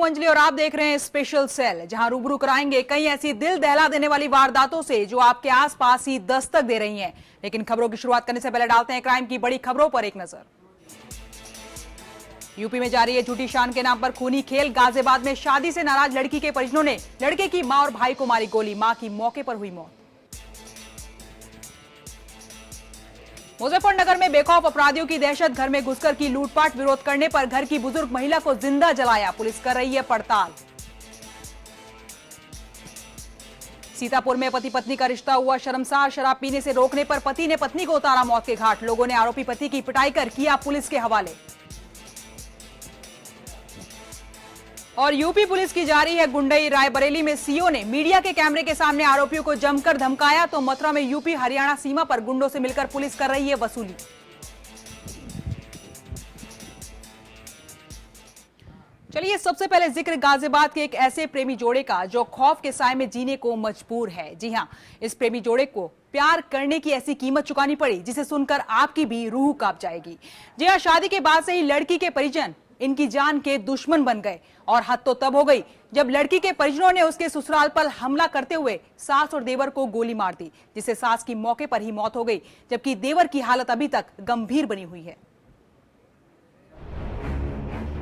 हूं अंजलि और आप देख रहे हैं स्पेशल सेल, जहां रूबरू कराएंगे कई ऐसी दिल दहला देने वाली वारदातों से जो आपके आसपास ही दस्तक दे रही हैं। लेकिन खबरों की शुरुआत करने से पहले डालते हैं क्राइम की बड़ी खबरों पर एक नजर। यूपी में जारी है झूठी शान के नाम पर खूनी खेल। गाजियाबाद में शादी से नाराज लड़की के परिजनों ने लड़के की मां और भाई को मारी गोली, मां की मौके पर हुई मौत। मुजफ्फरनगर में बेखौफ अपराधियों की दहशत, घर में घुसकर की लूटपाट, विरोध करने पर घर की बुजुर्ग महिला को जिंदा जलाया, पुलिस कर रही है पड़ताल। सीतापुर में पति पत्नी का रिश्ता हुआ शर्मसार, शराब पीने से रोकने पर पति ने पत्नी को उतारा मौत के घाट, लोगों ने आरोपी पति की पिटाई कर किया पुलिस के हवाले। और यूपी पुलिस की जारी है गुंडई, रायबरेली में सीओ ने मीडिया के कैमरे के सामने आरोपियों को जमकर धमकाया, तो मथुरा में यूपी हरियाणा सीमा पर गुंडों से मिलकर पुलिस कर रही है वसूली। चलिए सबसे पहले जिक्र गाजियाबाद के एक ऐसे प्रेमी जोड़े का जो खौफ के साए में जीने को मजबूर है। जी हां, इस प्रेमी जोड़े को प्यार करने की ऐसी कीमत चुकानी पड़ी जिसे सुनकर आपकी भी रूह कांप जाएगी। जी हां, शादी के बाद से ही लड़की के परिजन इनकी जान के दुश्मन बन गए और हद तो तब हो गई जब लड़की के परिजनों ने उसके ससुराल पर हमला करते हुए सास और देवर को गोली मार दी, जिससे सास की मौके पर ही मौत हो गई, जबकि देवर की हालत अभी तक गंभीर बनी हुई है।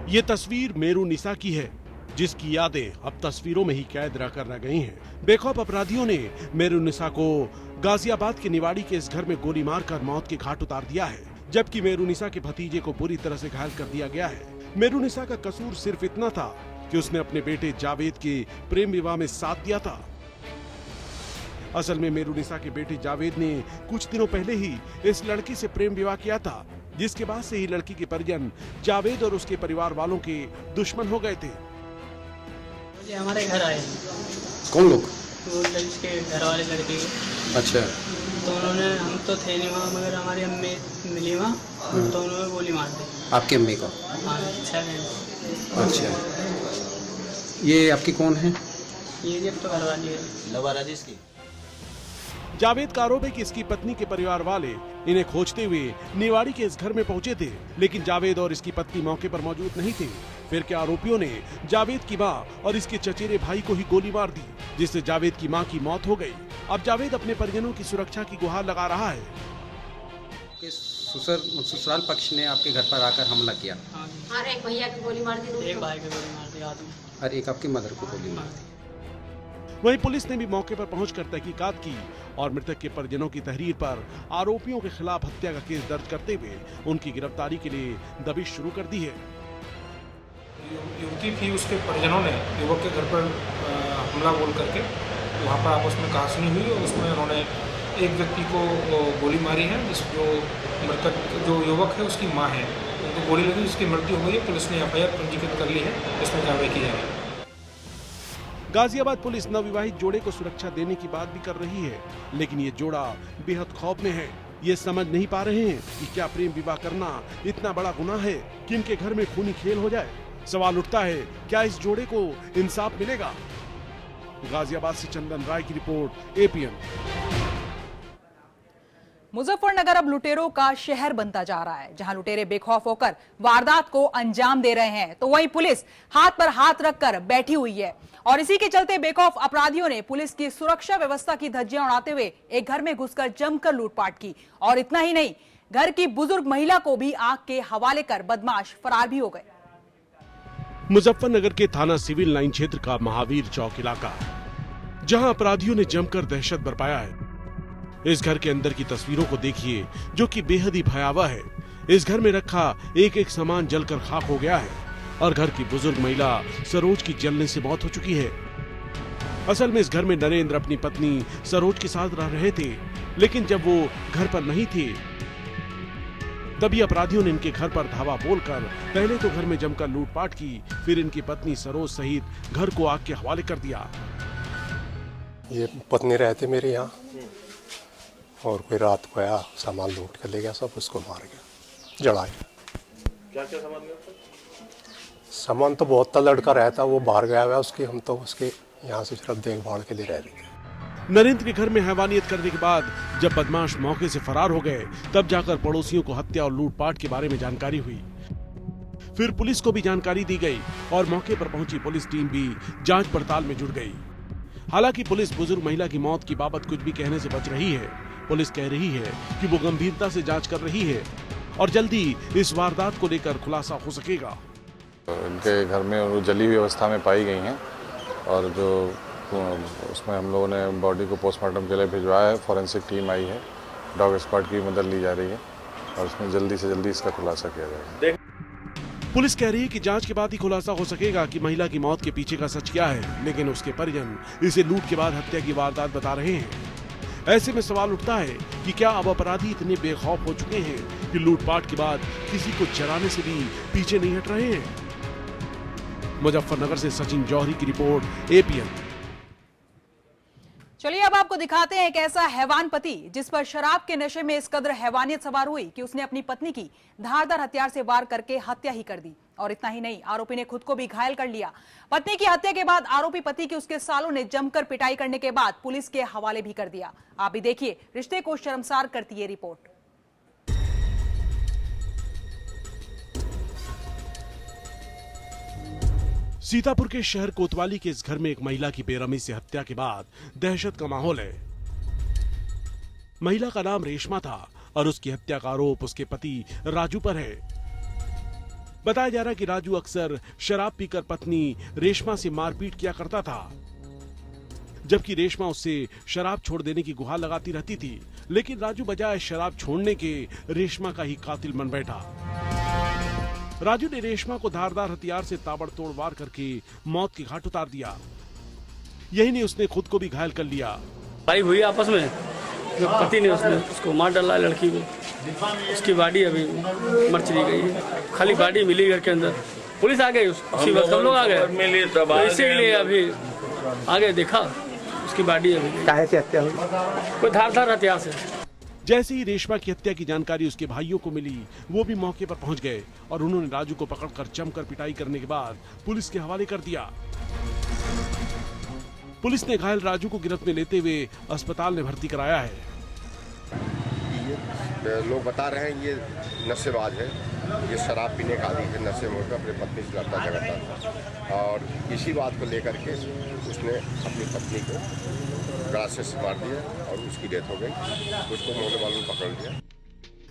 ये तस्वीर मेरुनिसा की है, जिसकी यादें अब तस्वीरों में ही कैद रहकर रह गई हैं। बेखौफ अपराधियों ने मेरुनिसा को गाजियाबाद के निवाड़ी के इस घर में गोली मारकर मौत के घाट उतार दिया है, जबकि मेरुनिसा के भतीजे को बुरी तरह से घायल कर दिया गया है। मेरुनिसा का कसूर सिर्फ इतना था कि उसने अपने बेटे जावेद के प्रेम विवाह में साथ दिया था। असल में मेरुनिसा के बेटे जावेद ने कुछ दिनों पहले ही इस लड़की से प्रेम विवाह किया था, जिसके बाद से ही लड़की के परिजन जावेद और उसके परिवार वालों के दुश्मन हो गए थे। हमारे घर आए। कौन लोग? वो लड़के घर वाले लड़के। अच्छा। तो उन्होंने, हम तो थे नहीं वहाँ, मगर हमारी अम्मी मिली वहाँ, तो उन्होंने गोली मार दी। आपकी अम्मी को? हाँ, 6 घंटे। अच्छा। ये आपकी कौन है? ये जब तो घर वाली है, लवारा जिसकी। जावेद का आरोप है कि इसकी पत्नी के परिवार वाले इन्हें खोजते हुए निवाड़ी के इस घर में पहुंचे थे, लेकिन जावेद और इसकी पत्नी मौके पर मौजूद नहीं थे। फिर क्या आरोपियों ने जावेद की मां और इसके चचेरे भाई को ही गोली मार दी, जिससे जावेद की मां की मौत हो गई। अब जावेद अपने परिजनों की सुरक्षा की गुहार लगा रहा है। ससुराल पक्ष ने आपके घर पर आकर हमला किया। हाँ, एक भैया की गोली मार दी, एक भाई की गोली मार दी हाथ में, और एक आपकी मदर को गोली मार दी। वहीं पुलिस ने भी मौके पर पहुंचकर तहकीकात की और मृतक के परिजनों की तहरीर पर आरोपियों के खिलाफ हत्या का केस दर्ज करते हुए उनकी गिरफ्तारी के लिए दबिश शुरू कर दी है। युवती थी, उसके परिजनों ने युवक के घर पर हमला बोल करके वहाँ पर आपस में कहासुनी हुई और उसमें उन्होंने एक व्यक्ति को गोली मारी है, जो मृतक जो युवक है उसकी माँ है, उनको गोली लगी, उसकी मृत्यु हो गई है। पुलिस ने एफआईआर पंजीकृत कर ली है, इसमें कार्रवाई की जा रही है। गाजियाबाद पुलिस नवविवाहित जोड़े को सुरक्षा देने की बात भी कर रही है, लेकिन ये जोड़ा बेहद खौफ में है। ये समझ नहीं पा रहे हैं कि क्या प्रेम विवाह करना इतना बड़ा गुनाह है कि इनके घर में खूनी खेल हो जाए। सवाल उठता है, क्या इस जोड़े को इंसाफ मिलेगा? गाजियाबाद से चंदन राय की रिपोर्ट, एपीएन। मुजफ्फरनगर अब लुटेरों का शहर बनता जा रहा है, जहां लुटेरे बेखौफ होकर वारदात को अंजाम दे रहे हैं, तो वहीं पुलिस हाथ पर हाथ रखकर बैठी हुई है। और इसी के चलते बेखौफ अपराधियों ने पुलिस की सुरक्षा व्यवस्था की धज्जियां उड़ाते हुए एक घर में घुसकर जमकर लूटपाट की। और इतना ही नहीं, घर की बुजुर्ग महिला को भी आग के हवाले कर बदमाश फरार भी हो गए। मुजफ्फरनगर के थाना सिविल लाइन क्षेत्र का महावीर चौक इलाका, जहां अपराधियों ने जमकर दहशत बरपाया है। इस घर के अंदर की तस्वीरों को देखिए, जो कि बेहद ही भयावह है। इस घर में रखा एक एक सामान जलकर खाक हो गया है और घर की बुजुर्ग महिला सरोज की जलने से मौत हो चुकी है। असल में इस घर में नरेंद्र अपनी पत्नी सरोज के साथ रह रहे थे, लेकिन जब वो घर पर नहीं थे, तभी अपराधियों ने इनके घर पर धावा बोलकर पहले तो घर में जमकर लूटपाट की, फिर इनकी पत्नी सरोज सहित घर को आग के हवाले कर दिया। ये पत्नी रहते मेरे यहाँ, और कोई रात को आया, सामान लूट कर ले गया, सब उसको मार गया, जलाया। क्या क्या सामान गया? सामान तो बहुत था, लड़का रहता वो बाहर गया हुआ, उसकी हम तो उसके यहाँ से सिर्फ देखभाल के लिए रह रहे थे। नरेंद्र के घर में हैवानियत करने के बाद जब बदमाश मौके से फरार हो गए, तब जाकर पड़ोसियों को हत्या और लूटपाट के बारे में जानकारी हुई। फिर पुलिस को भी जानकारी दी गई और मौके पर पहुंची पुलिस टीम भी जांच पड़ताल में जुट गई। हालांकि पुलिस बुजुर्ग महिला की मौत की बाबत कुछ भी कहने से बच रही है। पुलिस कह रही है कि वो गंभीरता से जांच कर रही है और जल्दी इस वारदात को लेकर खुलासा हो सकेगा। इनके घर में वो जली हुई अवस्था में पाई गई हैं और जो उसमें हम लोगों ने बॉडी को पोस्टमार्टम के लिए भिजवाया है। फॉरेंसिक टीम आई है, डॉग स्क्वाड की मदद ली जा रही है और उसमें जल्दी से जल्दी इसका खुलासा किया जाएगा। पुलिस कह रही है कि जांच के बाद ही खुलासा हो सकेगा कि महिला की मौत के पीछे का सच क्या है, लेकिन उसके परिजन इसे लूट के बाद हत्या की वारदात बता रहे हैं। ऐसे में सवाल उठता है कि क्या अब अपराधी इतने बेखौफ हो चुके हैं कि लूटपाट के बाद किसी को जलाने से भी पीछे नहीं हट रहे हैं। मुजफ्फरनगर से सचिन जौहरी की रिपोर्ट, APN। चलिए अब आपको दिखाते हैं एक ऐसा हैवान पति जिस पर शराब के नशे में इस कदर हैवानियत सवार हुई कि उसने अपनी पत्नी की धारदार हथियार से वार करके हत्या ही कर दी। और इतना ही नहीं, आरोपी ने खुद को भी घायल कर लिया। पत्नी की हत्या के बाद आरोपी पति की उसके सालों ने जमकर पिटाई करने के बाद पुलिस के हवाले भी कर दिया। आप भी देखिए, रिश्ते को शर्मसार करती है रिपोर्ट। सीतापुर के शहर कोतवाली के इस घर में एक महिला की बेरहमी से हत्या के बाद दहशत का माहौल है। महिला का नाम रेशमा था और उसकी हत्या का आरोप उसके पति राजू पर है। बताया जा रहा है कि राजू अक्सर शराब पीकर पत्नी रेशमा से मारपीट किया करता था, जबकि रेशमा उससे शराब छोड़ देने की गुहार लगाती रहती थी। लेकिन राजू बजाय शराब छोड़ने के रेशमा का ही कातिल बन बैठा। राजू ने रेशमा को धारदार हथियार से ताबड़तोड़ वार करके मौत की घाट उतार दिया। यही नहीं, उसने खुद को भी घायल कर लिया। लड़ाई हुई आपस में, जो पति ने उसको मार डाला लड़की को। उसकी बॉडी अभी मर चली गई है, खाली बॉडी मिली घर के अंदर। पुलिस आ गई, उसी वक्त हम लोग आ गए, तो इसीलिए अभी आगे देखा उसकी बॉडी अभी काहे से हत्या हुई, कोई धारदार हथियार से। जैसे ही रेशमा की हत्या की जानकारी उसके भाइयों को मिली, वो भी मौके पर पहुंच गए और उन्होंने राजू को पकड़कर जमकर पिटाई करने के बाद पुलिस के हवाले कर दिया। पुलिस ने घायल राजू को गिरफ्त में लेते हुए अस्पताल में भर्ती कराया है। लोग बता रहे हैं ये नशेबाज है, ये शराब पीने का आदी है, नशे में होकर अपनी पत्नी से लड़ता झगड़ता था और इसी बात को लेकर के उसने अपनी पत्नी को गलासे से मार दिया और उसकी डेथ हो गई। उसको मोहल्ले वालों ने पकड़ लिया।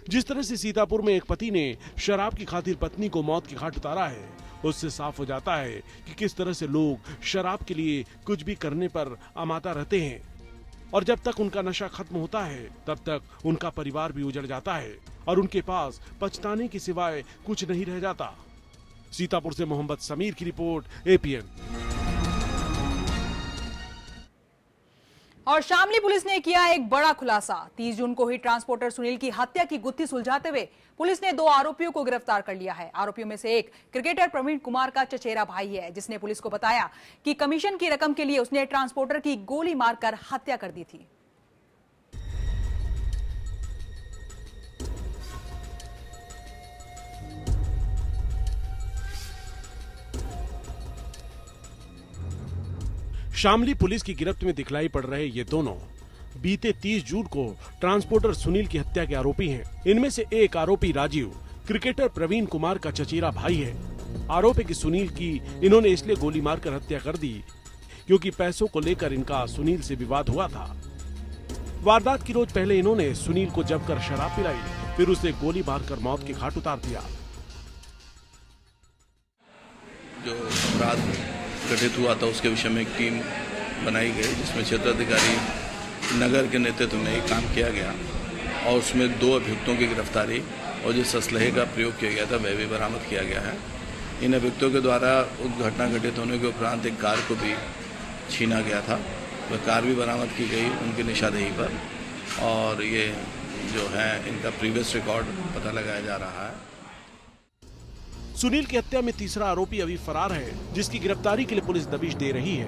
जिस तरह से सीतापुर में एक पति ने शराब की खातिर पत्नी को मौत की घाट उतारा है, उससे साफ हो जाता है कि किस तरह से लोग शराब के लिए कुछ भी करने पर आमादा रहते हैं और जब तक उनका नशा खत्म होता है तब तक उनका परिवार भी उजड़ जाता है और उनके पास पछताने के सिवाय कुछ नहीं रह जाता। सीतापुर से मोहम्मद समीर की रिपोर्ट, APN। और शामली पुलिस ने किया एक बड़ा खुलासा। 30 जून को ही ट्रांसपोर्टर सुनील की हत्या की गुत्थी सुलझाते हुए पुलिस ने 2 आरोपियों को गिरफ्तार कर लिया है। आरोपियों में से एक क्रिकेटर प्रवीण कुमार का चचेरा भाई है, जिसने पुलिस को बताया कि कमीशन की रकम के लिए उसने ट्रांसपोर्टर की गोली मारकर हत्या कर दी थी। शामली पुलिस की गिरफ्त में दिखलाई पड़ रहे ये दोनों बीते 30 जून को ट्रांसपोर्टर सुनील की हत्या के आरोपी हैं। इनमें से एक आरोपी राजीव क्रिकेटर प्रवीण कुमार का चचेरा भाई है। आरोप है कि सुनील की इन्होंने इसलिए गोली मारकर हत्या कर दी क्योंकि पैसों को लेकर इनका सुनील से विवाद हुआ था। वारदात की रोज पहले इन्होंने सुनील को जमकर शराब पिलाई, फिर उसे गोली मारकर मौत की घाट उतार दिया। जो अपराध गठित हुआ था उसके विषय में एक टीम बनाई गई, जिसमें क्षेत्राधिकारी नगर के नेतृत्व में एक काम किया गया और उसमें 2 अभियुक्तों की गिरफ्तारी और जिस असलहे का प्रयोग किया गया था वह भी बरामद किया गया है। इन अभियुक्तों के द्वारा उस घटना घटित होने के उपरांत एक कार को भी छीना गया था, वह कार भी बरामद की गई उनकी निशानदेही पर और ये जो है इनका प्रीवियस रिकॉर्ड पता लगाया जा रहा है। सुनील की हत्या में तीसरा आरोपी अभी फरार है, जिसकी गिरफ्तारी के लिए पुलिस दबिश दे रही है।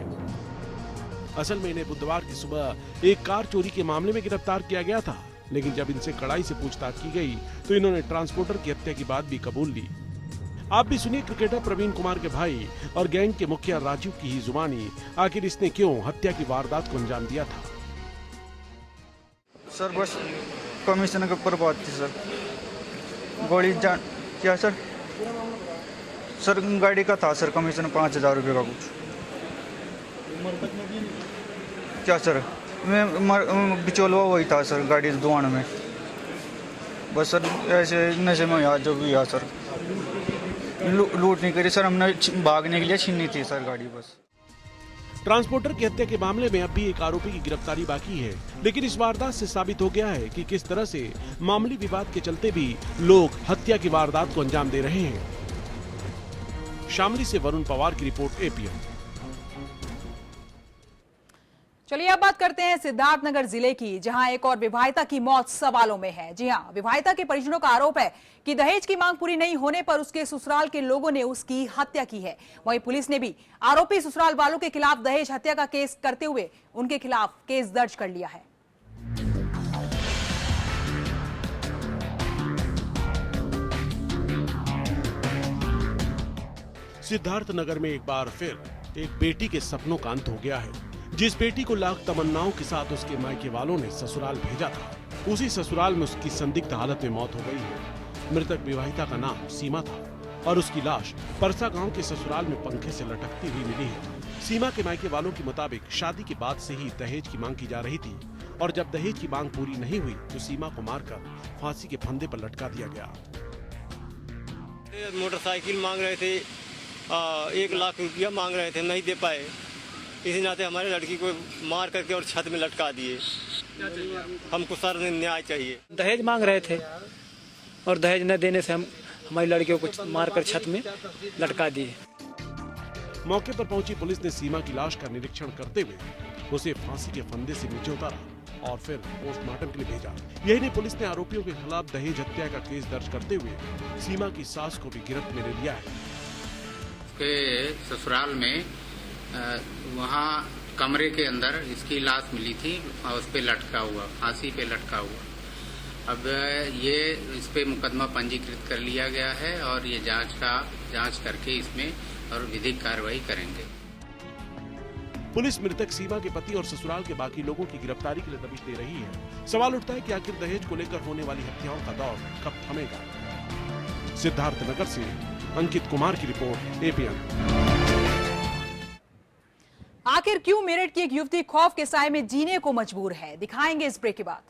असल में इन्हें बुधवार की सुबह एक कार चोरी के मामले में गिरफ्तार किया गया था, लेकिन जब इनसे कड़ाई से पूछताछ की गई तो इन्होंने ट्रांसपोर्टर की हत्या की बात भी कबूल ली। आप भी सुनिए क्रिकेटर प्रवीण कुमार के भाई और गैंग के मुखिया राजीव की ही जुबानी, आखिर इसने क्यों हत्या की वारदात को अंजाम दिया था। सर बस कमीशन के ऊपर बात थी सर, गोली जान क्या सर सर गाड़ी का था सर कमीशन 5,000 रुपये का कुछ। क्या सर मैं बिचौलवा वही था सर गाड़ी दुकान में। बस सर ऐसे नशे में यार जो भी यार सर लूट नहीं करी सर, हमने भागने के लिए छीनी थी सर गाड़ी बस। ट्रांसपोर्टर की हत्या के मामले में अब भी एक आरोपी की गिरफ्तारी बाकी है, लेकिन इस वारदात से साबित हो गया है कि किस तरह से मामूली विवाद के चलते भी लोग हत्या की वारदात को अंजाम दे रहे हैं। शामली से वरुण पवार की रिपोर्ट एपीएन। चलिए अब बात करते हैं सिद्धार्थनगर जिले की, जहां एक और विवाहिता की मौत सवालों में है। जी हां, विवाहिता के परिजनों का आरोप है कि दहेज की मांग पूरी नहीं होने पर उसके ससुराल के लोगों ने उसकी हत्या की है। वहीं पुलिस ने भी आरोपी ससुराल वालों के खिलाफ दहेज हत्या का केस करते हुए उनके खिलाफ केस दर्ज कर लिया है। सिद्धार्थनगर में एक बार फिर एक बेटी के सपनों का अंत हो गया है। जिस बेटी को लाख तमन्नाओं के साथ उसके मायके वालों ने ससुराल भेजा था, उसी ससुराल में उसकी संदिग्ध हालत में मौत हो गई है। मृतक विवाहिता का नाम सीमा था और उसकी लाश परसा गांव के ससुराल में पंखे से लटकती हुई मिली है। सीमा के मायके वालों के मुताबिक शादी के बाद से ही दहेज की मांग की जा रही थी और जब दहेज की मांग पूरी नहीं हुई तो सीमा को मारकर फांसी के फंदे पर लटका दिया गया। मोटरसाइकिल मांग रहे थे, 1 लाख रुपया मांग रहे थे, नहीं दे पाए। इसी नाते हमारे लड़की को मार करके और छत में लटका दिए। हमको सर न्याय चाहिए। दहेज मांग रहे थे और दहेज न देने से हम हमारी लड़कियों को मारकर छत में लटका दिए। मौके पर पहुंची पुलिस ने सीमा की लाश का निरीक्षण करते हुए उसे फांसी के फंदे से नीचे उतारा और फिर पोस्टमार्टम के लिए भेजा। यही नहीं, पुलिस ने आरोपियों के खिलाफ दहेज हत्या का केस दर्ज करते हुए सीमा की सास को भी गिरफ्त में ले लिया है। उसके ससुराल में वहाँ कमरे के अंदर इसकी लाश मिली थी और उस पे लटका हुआ, फांसी पे लटका हुआ। अब ये इस पे मुकदमा पंजीकृत कर लिया गया है और ये जांच करके इसमें और विधिक कार्रवाई करेंगे। पुलिस मृतक सीमा के पति और ससुराल के बाकी लोगों की गिरफ्तारी के लिए दबिश दे रही है। सवाल उठता है कि आखिर दहेज को लेकर होने वाली हत्याओं का दौर कब थमेगा। सिद्धार्थनगर से अंकित कुमार की रिपोर्ट एपीएन। आखिर क्यों मेरठ की एक युवती खौफ के साए में जीने को मजबूर है, दिखाएंगे इस ब्रेक के बाद।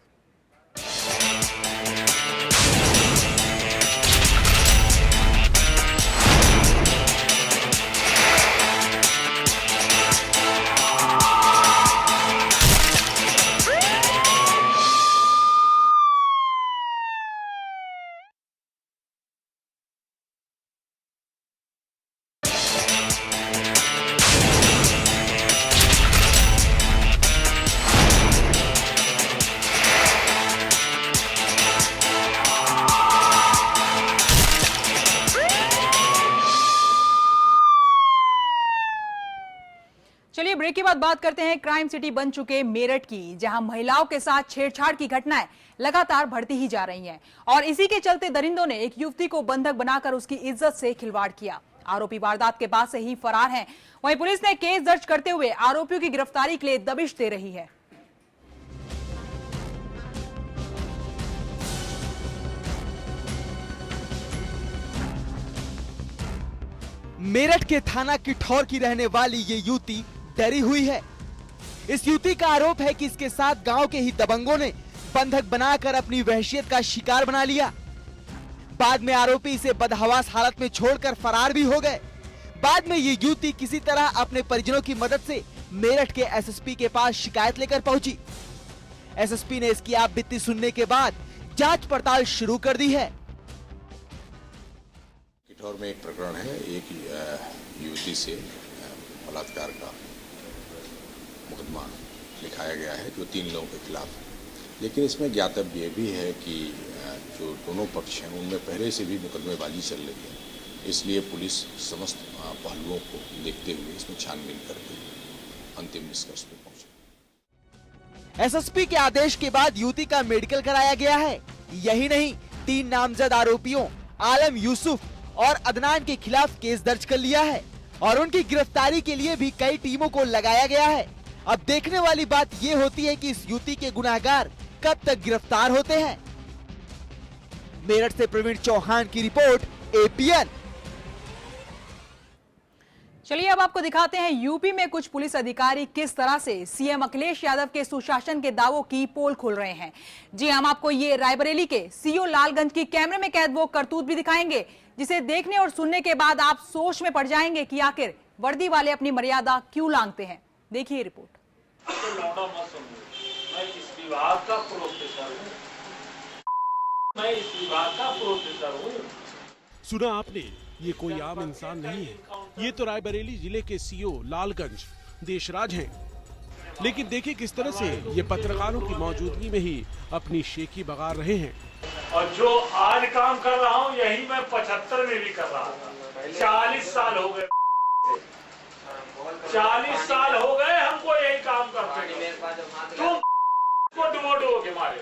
चलिए ब्रेक के बाद बात करते हैं क्राइम सिटी बन चुके मेरठ की, जहां महिलाओं के साथ छेड़छाड़ की घटनाएं लगातार बढ़ती ही जा रही हैं और इसी के चलते दरिंदों ने एक युवती को बंधक बनाकर उसकी इज्जत से खिलवाड़ किया। आरोपी वारदात के बाद से ही फरार हैं। वहीं पुलिस ने केस दर्ज करते हुए आरोपियों की गिरफ्तारी के लिए दबिश दे रही है। मेरठ के थाना किठौर की रहने वाली ये युवती डरी हुई है। इस युवती का आरोप है कि इसके साथ गांव के ही दबंगों ने बंधक बनाकर अपनी वहशियत का शिकार बना लिया। बाद में आरोपी इसे बदहवास हालत में छोड़कर फरार भी हो गए। बाद में ये युवती किसी तरह अपने परिजनों की मदद से मेरठ के एसएसपी के पास शिकायत लेकर पहुंची। एसएसपी ने इसकी आपबीती सुनने के बाद जांच पड़ताल शुरू कर दी है। किठौर में एक प्रकरण है, एक युवती से बलात्कार का मुकदमा लिखाया गया है जो 3 लोगों के खिलाफ है। लेकिन इसमें ज्ञातव्य भी है कि जो दोनों पक्ष हैं उनमें पहले से भी मुकदमेबाजी चल रही है, इसलिए पुलिस समस्त पहलुओं को देखते हुए इसमें छानबीन करके अंतिम निष्कर्ष पर पहुंचे। एसएसपी के आदेश के बाद युवती का मेडिकल कराया गया है। यही नहीं, 3 नामजद आरोपियों आलम, यूसुफ और अदनान के खिलाफ केस दर्ज कर लिया है और उनकी गिरफ्तारी के लिए भी कई टीमों को लगाया गया है। अब देखने वाली बात ये होती है कि इस युवती के गुनहगार कब तक गिरफ्तार होते हैं। मेरठ से प्रवीण चौहान की रिपोर्ट एपीएन। चलिए अब आपको दिखाते हैं यूपी में कुछ पुलिस अधिकारी किस तरह से सीएम अखिलेश यादव के सुशासन के दावों की पोल खोल रहे हैं। जी हम आपको ये रायबरेली के सीओ लालगंज की कैमरे में कैद वो करतूत भी दिखाएंगे जिसे देखने और सुनने के बाद आप सोच में पड़ जाएंगे कि आखिर वर्दी वाले अपनी मर्यादा क्यों लांघते हैं। देखिए रिपोर्ट। मैं इस विभाग का प्रोफेसर हूँ। सुना आपने, ये कोई आम इंसान नहीं है, ये तो रायबरेली जिले के सीओ लालगंज देशराज हैं। लेकिन देखिए किस तरह से ये पत्रकारों की मौजूदगी में ही अपनी शेखी बगार रहे हैं। और जो आज काम कर रहा हूँ यही मैं 75 में भी कर रहा था। 40 साल हो गए, 40 साल हो गए हमको यही काम करते। तुम को डुबो के मारे।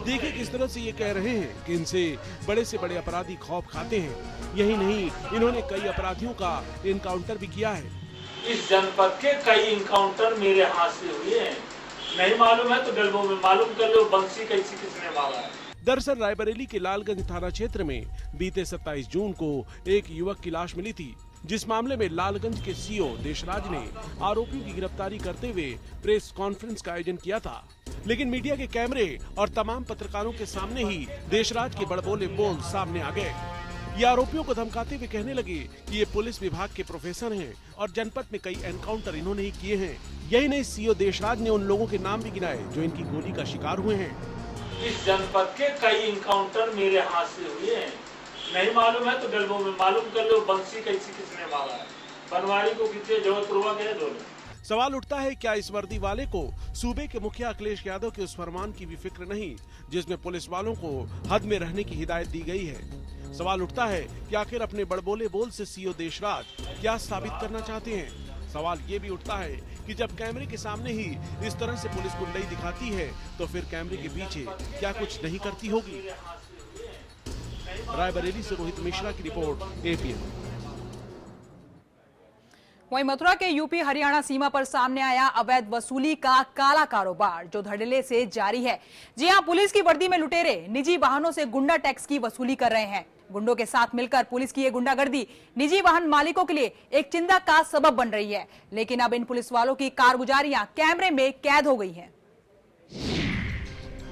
देखिए किस तरह से ये कह रहे हैं कि इनसे बड़े से बड़े अपराधी खौफ खाते हैं। यही नहीं, इन्होंने कई अपराधियों का इनकाउंटर भी किया है। इस जनपद के कई इनकाउंटर मेरे हाथ से हुए हैं। नहीं मालूम है तो डलबो में मालूम कर लो बंसी कैसी किसने मारा है। दरअसल रायबरेली के लालगंज थाना क्षेत्र में बीते 27 जून को एक युवक की लाश मिली थी, जिस मामले में लालगंज के सीओ देशराज ने आरोपियों की गिरफ्तारी करते हुए प्रेस कॉन्फ्रेंस का आयोजन किया था। लेकिन मीडिया के कैमरे और तमाम पत्रकारों के सामने ही देशराज के बड़बोले बोल सामने आ गए। ये आरोपियों को धमकाते हुए कहने लगे कि ये पुलिस विभाग के प्रोफेसर हैं और जनपद में कई एनकाउंटर इन्होंने ही किए हैं। यही नहीं, सीओ देशराज ने उन लोगों के नाम भी गिनाए जो इनकी गोली का शिकार हुए हैं। इस जनपद के कई इनकाउंटर मेरे हाथ से हुए हैं। नहीं मालूम है तो डलबो में मालूम कर लो बंसी कैसी किसने मारा है। बनवारी को कितने जरूरत है दोनों। सवाल उठता है, क्या इस वर्दी वाले को सूबे के मुखिया अखिलेश यादव के उस फरमान की भी फिक्र नहीं जिसमें पुलिस वालों को हद में रहने की हिदायत दी गई है। सवाल उठता है कि आखिर अपने बड़बोले बोल से सीओ देशराज क्या साबित करना चाहते हैं। सवाल ये भी उठता है कि जब कैमरे के सामने ही इस तरह से पुलिस गुंडई दिखाती है तो फिर कैमरे के पीछे क्या कुछ नहीं करती होगी। रायबरेली से रोहित मिश्रा की रिपोर्ट, एपीएन। वहीं मथुरा के यूपी हरियाणा सीमा पर सामने आया अवैध वसूली का काला कारोबार जो धड़ल्ले से जारी है। जी हां, पुलिस की वर्दी में लुटेरे निजी वाहनों से गुंडा टैक्स की वसूली कर रहे हैं। गुंडों के साथ मिलकर पुलिस की ये गुंडागर्दी निजी वाहन मालिकों के लिए एक चिंता का सबब बन रही है। लेकिन अब इन पुलिस वालों की कारगुजारियां कैमरे में कैद हो गई हैं।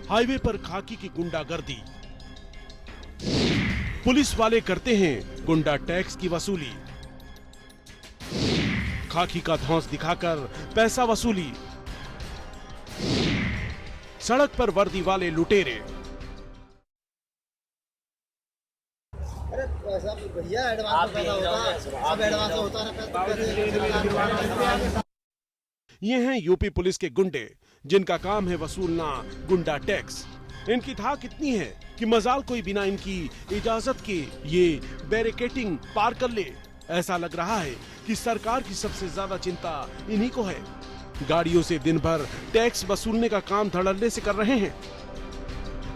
हाईवे पर खाकी की गुंडागर्दी, पुलिस वाले करते हैं गुंडा टैक्स की वसूली। खाकी का धौंस दिखाकर पैसा वसूली, सड़क पर वर्दी वाले लुटेरे। अरे पैसा भैया एडवांस होता है। ये हैं यूपी पुलिस के गुंडे जिनका काम है वसूलना गुंडा टैक्स। इनकी धाक इतनी है कि मजाल कोई बिना इनकी इजाजत के ये बैरिकेटिंग पार कर ले। ऐसा लग रहा है कि सरकार की सबसे ज्यादा चिंता इन्हीं को है। गाड़ियों से दिन भर टैक्स वसूलने का काम धड़ल्ले से कर रहे हैं।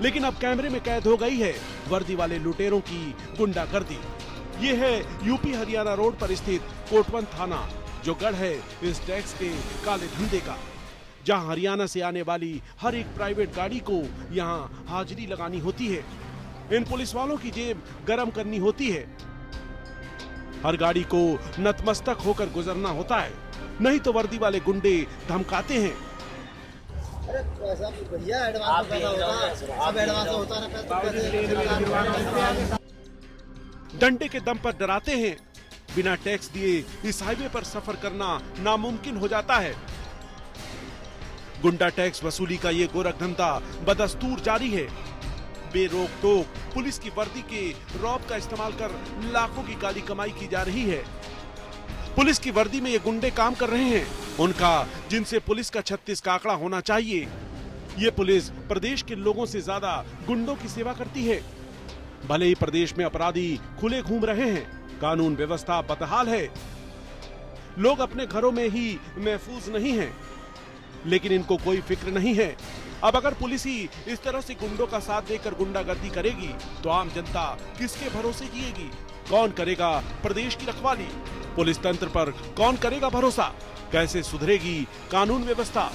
लेकिन अब कैमरे में कैद हो गई है वर्दी वाले लुटेरों की गुंडागर्दी। ये है यूपी हरियाणा रोड पर स्थित कोटवन थाना, जो गढ़ है इस टैक्स के काले धंधे का। जहां हरियाणा से आने वाली हर एक प्राइवेट गाड़ी को यहां हाजिरी लगानी होती है। इन पुलिस वालों की जेब गरम करनी होती है। हर गाड़ी को नतमस्तक होकर गुजरना होता है, नहीं तो वर्दी वाले गुंडे धमकाते हैं। अरे पैसा भैया एडवांस होता है। डंडे के दम पर डराते हैं। बिना टैक्स दिए इस हाईवे पर सफर करना नामुमकिन हो जाता है। गुंडा टैक्स वसूली का ये गोरख धंधा बदस्तूर जारी है। बेरोक टोक पुलिस की वर्दी के रौब का इस्तेमाल कर लाखों की काली कमाई की जा रही है। पुलिस की वर्दी में ये गुंडे काम कर रहे हैं, उनका जिनसे पुलिस का 36 का आंकड़ा होना चाहिए। ये पुलिस प्रदेश के लोगों से ज्यादा गुंडों की सेवा करती है। भले ही प्रदेश में अपराधी खुले घूम रहे हैं, कानून व्यवस्था बदहाल है, लोग अपने घरों में ही महफूज नहीं हैं, लेकिन इनको कोई फिक्र नहीं है। अब अगर पुलिस ही इस तरह से गुंडों का साथ देकर गुंडागर्दी करेगी तो आम जनता किसके भरोसे जिएगी? कौन करेगा प्रदेश की रखवाली? पुलिस तंत्र पर कौन करेगा भरोसा? कैसे सुधरेगी कानून व्यवस्था?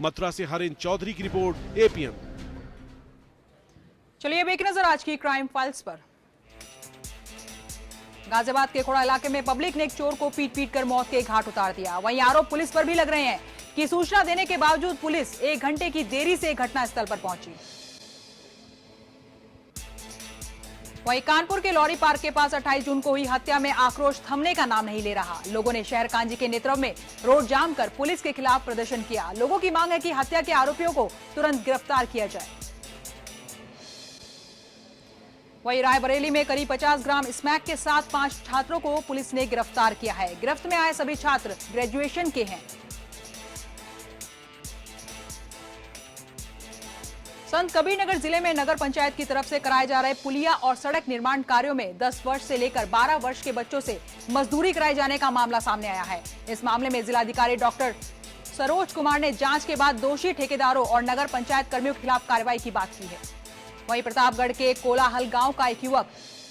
मथुरा से हरेंद्र चौधरी की रिपोर्ट, एपीएन। चलिए अब एक नजर आज की क्राइम फाइल्स पर। गाजियाबाद के खोड़ा इलाके में पब्लिक ने एक चोर को पीट कर मौत के घाट उतार दिया। वहीं आरोप पुलिस पर भी लग रहे हैं कि सूचना देने के बावजूद पुलिस 1 घंटे की देरी से घटनास्थल पर पहुंची। वहीं कानपुर के लॉरी पार्क के पास 28 जून को हुई हत्या में आक्रोश थमने का नाम नहीं ले रहा। लोगों ने शहर कांजी के नेतृत्व में रोड जाम कर पुलिस के खिलाफ प्रदर्शन किया। लोगों की मांग है कि हत्या के आरोपियों को तुरंत गिरफ्तार किया जाए। वहीं रायबरेली में करीब 50 ग्राम स्मैक के साथ 5 छात्रों को पुलिस ने गिरफ्तार किया है। गिरफ्त में आए सभी छात्र ग्रेजुएशन के हैं। संत कबीरनगर जिले में नगर पंचायत की तरफ से कराए जा रहे पुलिया और सड़क निर्माण कार्यों में 10 वर्ष से लेकर 12 वर्ष के बच्चों से मजदूरी कराए जाने का मामला सामने आया है। इस मामले में जिलाधिकारी डॉक्टर सरोज कुमार ने जांच के बाद दोषी ठेकेदारों और नगर पंचायत कर्मियों के खिलाफ कार्रवाई की बात की है। वहीं प्रतापगढ़ के कोलाहल गांव का एक युवक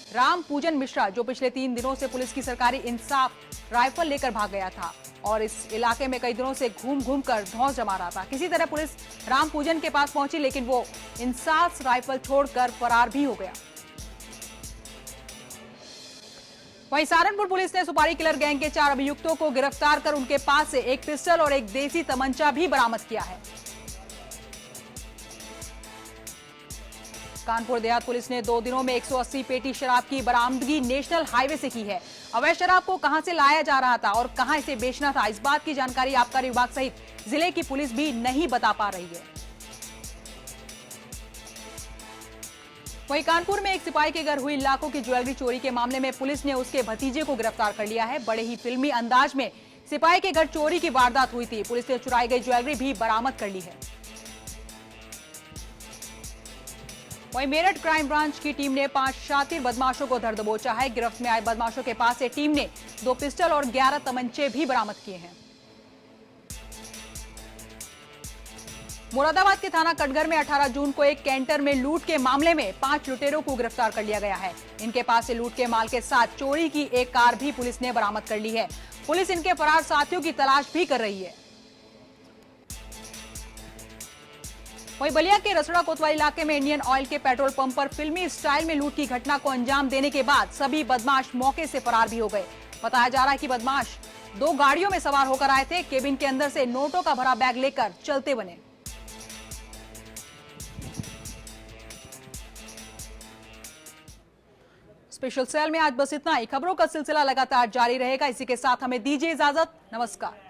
राम पूजन मिश्रा, जो पिछले 3 दिनों से पुलिस की सरकारी इंसाफ राइफल लेकर भाग गया था और इस इलाके में कई दिनों से घूम कर धौंस जमा रहा था। किसी तरह पुलिस राम पूजन के पास पहुंची, लेकिन वो इंसाफ राइफल छोड़कर फरार भी हो गया। वहीं सहारनपुर पुलिस ने सुपारी किलर गैंग के 4 अभियुक्तों को गिरफ्तार कर उनके पास से एक पिस्टल और एक देसी तमंचा भी बरामद किया है। कानपुर देहात पुलिस ने 2 दिनों में 180 पेटी शराब की बरामदगी नेशनल हाईवे से की है। अवैध शराब को कहां से लाया जा रहा था और कहां इसे बेचना था, इस बात की जानकारी आबकारी विभाग सहित जिले की पुलिस भी नहीं बता पा रही है। वहीं कानपुर में एक सिपाही के घर हुई लाखों की ज्वेलरी चोरी के मामले में पुलिस ने उसके भतीजे को गिरफ्तार कर लिया है। बड़े ही फिल्मी अंदाज में सिपाही के घर चोरी की वारदात हुई थी। पुलिस ने चुराई गई ज्वेलरी भी बरामद कर ली है। वहीं मेरठ क्राइम ब्रांच की टीम ने 5 शातिर बदमाशों को धर दबोचा है। गिरफ्त में आए बदमाशों के पास से टीम ने 2 पिस्टल और 11 तमंचे भी बरामद किए हैं। मुरादाबाद के थाना कटघर में 18 जून को एक कैंटर में लूट के मामले में 5 लुटेरों को गिरफ्तार कर लिया गया है। इनके पास से लूट के माल के साथ चोरी की एक कार भी पुलिस ने बरामद कर ली है। पुलिस इनके फरार साथियों की तलाश भी कर रही है। वहीं बलिया के रसड़ा कोतवाली इलाके में इंडियन ऑयल के पेट्रोल पंप पर फिल्मी स्टाइल में लूट की घटना को अंजाम देने के बाद सभी बदमाश मौके से फरार भी हो गए। बताया जा रहा है कि बदमाश 2 गाड़ियों में सवार होकर आए थे। केबिन के अंदर से नोटों का भरा बैग लेकर चलते बने। स्पेशल सेल में आज बस इतना ही। खबरों का सिलसिला लगातार जारी रहेगा। इसी के साथ हमें दीजिए इजाजत। नमस्कार।